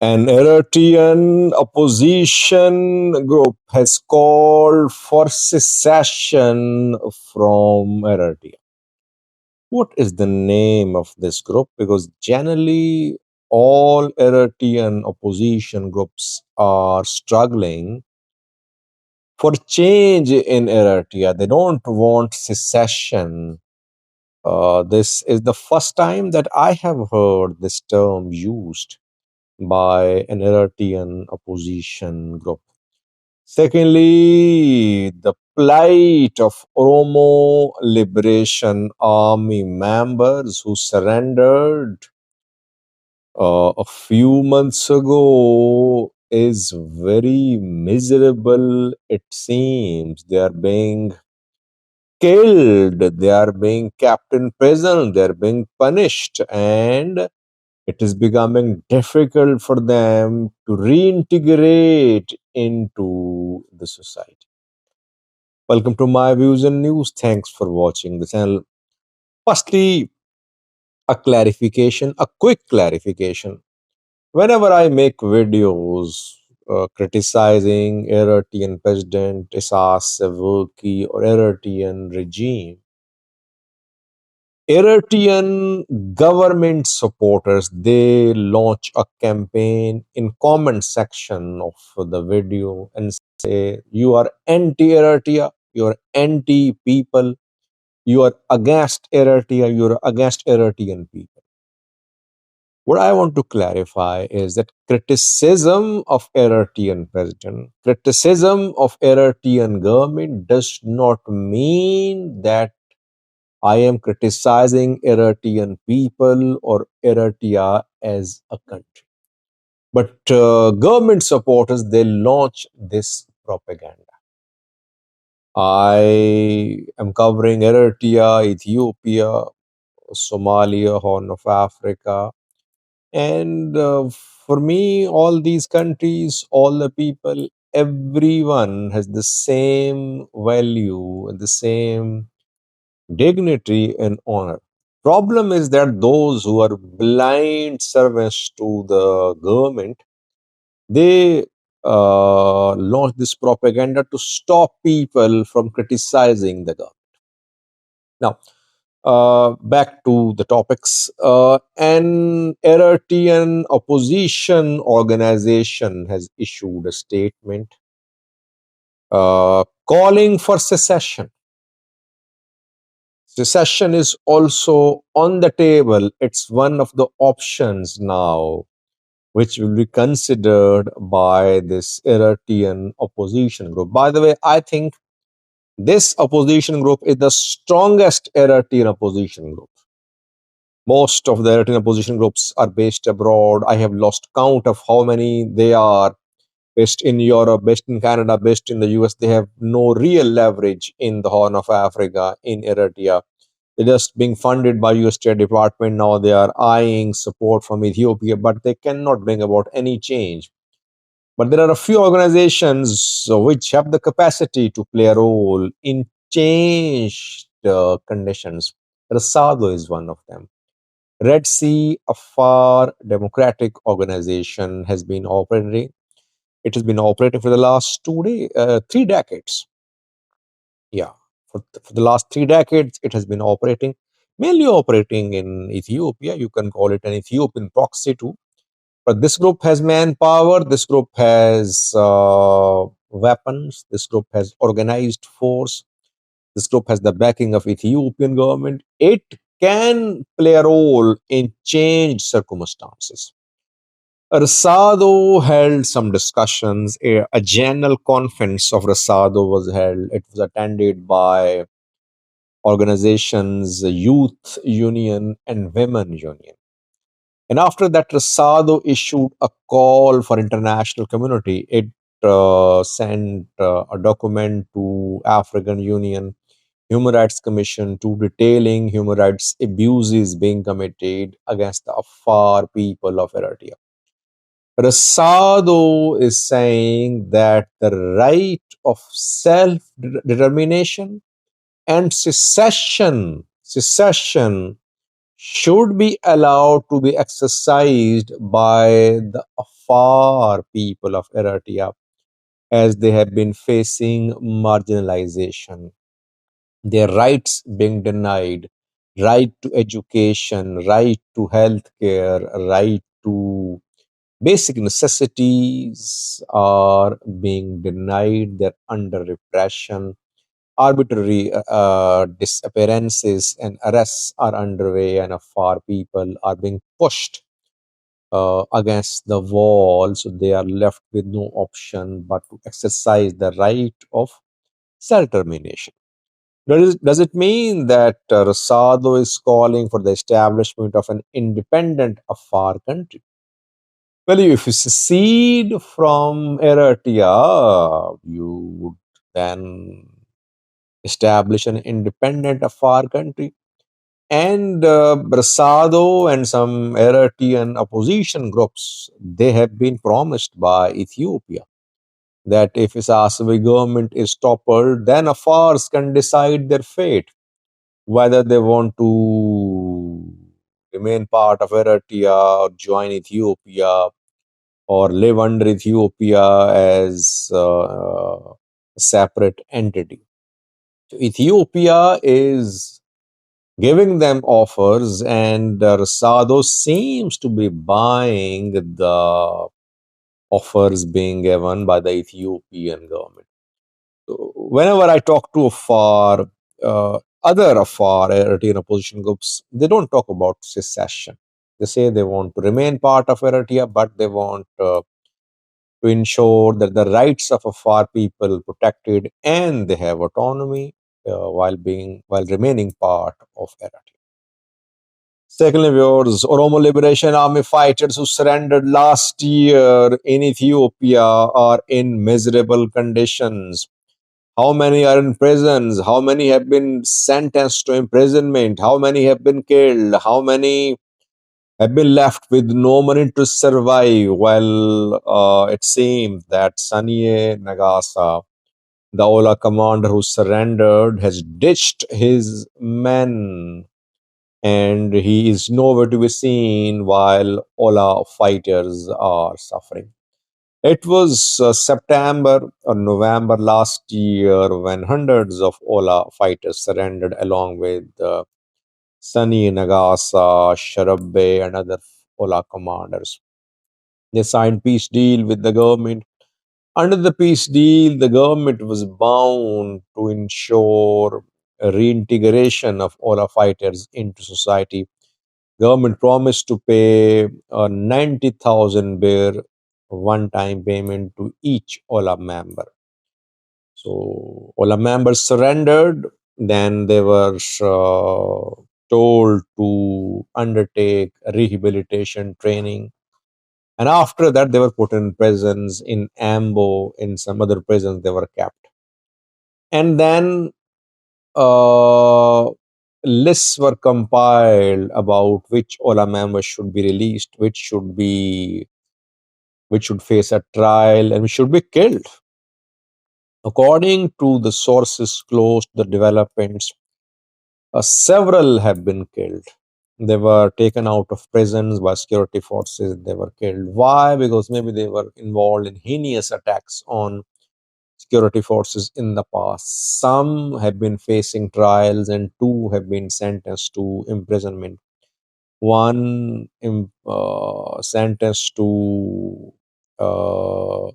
An Eritrean opposition group has called for secession from Eritrea. What is the name of this group? Because generally, all Eritrean opposition groups are struggling for change in Eritrea. They don't want secession. This is the first time that I have heard this term used by an Eritrean opposition group. Secondly, the plight of Oromo Liberation Army members who surrendered a few months ago is very miserable, it seems. They are being killed, they are being kept in prison, they are being punished, and it is becoming difficult for them to reintegrate into the society. Welcome to My Views and News. Thanks for watching the channel. Firstly, a quick clarification. Whenever I make videos criticizing Eritrean President Isaias Afwerki or Eritrean regime, Eritrean government supporters, they launch a campaign in comment section of the video and say, you are anti-Eritrea, you are anti-people, you are against Eritrea, you are against Eritrean people. What I want to clarify is that criticism of Eritrean president, criticism of Eritrean government does not mean that I am criticizing Eritrean people or Eritrea as a country. But government supporters, they launch this propaganda. I am covering Eritrea, Ethiopia, Somalia, Horn of Africa. And for me, all these countries, all the people, everyone has the same value and the same dignity and honor. Problem is that those who are blind servants to the government, they launch this propaganda to stop people from criticizing the government. Now, back to the topics. An Eritrean opposition organization has issued a statement calling for secession. Secession is also on the table. It's one of the options now which will be considered by this Eritrean opposition group. By the way, I think this opposition group is the strongest Eritrean opposition group. Most of the Eritrean opposition groups are based abroad. I have lost count of how many they are based in Europe, based in Canada, based in the US. They have no real leverage in the Horn of Africa, in Eritrea. They're just being funded by US State Department. Now they are eyeing support from Ethiopia, but they cannot bring about any change. But there are a few organizations which have the capacity to play a role in changed conditions. RSADO is one of them. Red Sea Afar Democratic Organization has been operating. It has been operating for the last 3 decades. Yeah, for the last 3 decades, it has been operating, mainly operating in Ethiopia. You can call it an Ethiopian proxy too. But this group has manpower. This group has weapons. This group has organized force. This group has the backing of Ethiopian government. It can play a role in changed circumstances. RSADO held some discussions. A general conference of RSADO was held. It was attended by organizations, Youth Union and Women Union. And after that, RSADO issued a call for international community. It sent a document to African Union, Human Rights Commission, to detailing human rights abuses being committed against the Afar people of Eritrea. RSADO is saying that the right of self-determination and secession should be allowed to be exercised by the Afar people of Eritrea, as they have been facing marginalization, their rights being denied, right to education, right to healthcare, right to basic necessities are being denied. They're under repression. Arbitrary disappearances and arrests are underway, and Afar people are being pushed against the wall. So they are left with no option but to exercise the right of self termination. Does it mean that RSADO is calling for the establishment of an independent Afar country? Well, if you secede from Eritrea, you would then establish an independent Afar country. And Brasado and some Eritrean opposition groups, they have been promised by Ethiopia that if Isasawi government is toppled, then Afars can decide their fate, whether they want to remain part of Eritrea or join Ethiopia or live under Ethiopia as a separate entity. So Ethiopia is giving them offers, and RSADO seems to be buying the offers being given by the Ethiopian government. So whenever I talk to other Afar Eritrean opposition groups, they don't talk about secession. They say they want to remain part of Eritrea, but they want to ensure that the rights of Afar people protected and they have autonomy while remaining part of Eritrea. Secondly, viewers, Oromo Liberation Army fighters who surrendered last year in Ethiopia are in miserable conditions. How many are in prisons? How many have been sentenced to imprisonment? How many have been killed? How many have been left with no money to survive? Well, it seems that Sanie Nagasa, the OLA commander who surrendered, has ditched his men and he is nowhere to be seen while OLA fighters are suffering. It was September or November last year when hundreds of OLA fighters surrendered along with Sunny Nagasa, Sharabbe, and other OLA commanders. They signed peace deal with the government. Under the peace deal, the government was bound to ensure a reintegration of OLA fighters into society. Government promised to pay a 90,000 bear one-time payment to each OLA member. So OLA members surrendered. Then they were told to undertake rehabilitation training. And after that, they were put in prisons in Ambo, in some other prisons they were kept. And then uh, lists were compiled about which OLA members should be released, which should face a trial, and which should be killed. According to the sources close to the developments, several have been killed. They were taken out of prisons by security forces. They were killed. Why? Because maybe they were involved in heinous attacks on security forces in the past. Some have been facing trials, and two have been sentenced to imprisonment. One sentenced to uh,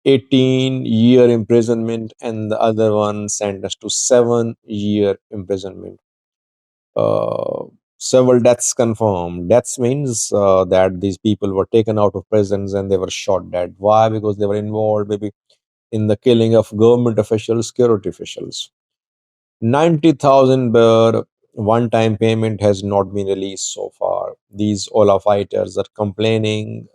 18-year imprisonment, and the other one sentenced to 7-year imprisonment. Uh, Several deaths confirmed. Deaths means that these people were taken out of prisons and they were shot dead. Why? Because they were involved maybe in the killing of government officials, security officials. 90,000 birr one-time payment has not been released so far. These OLA fighters are complaining.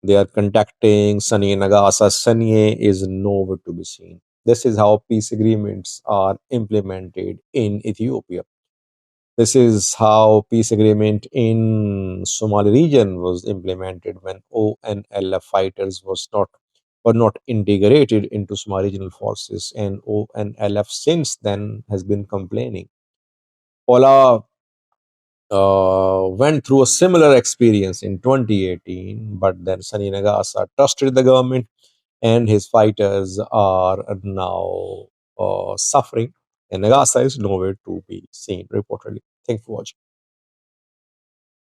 They are contacting Sani Nagasa. Sani is nowhere to be seen. This is how peace agreements are implemented in Ethiopia. This is how peace agreement in Somali region was implemented when ONLF fighters were not integrated into Somali regional forces, and ONLF since then has been complaining. OLA went through a similar experience in 2018, but then Sani Nagasa trusted the government, and his fighters are now suffering. And Nagasa is nowhere to be seen, reportedly. Thanks for watching.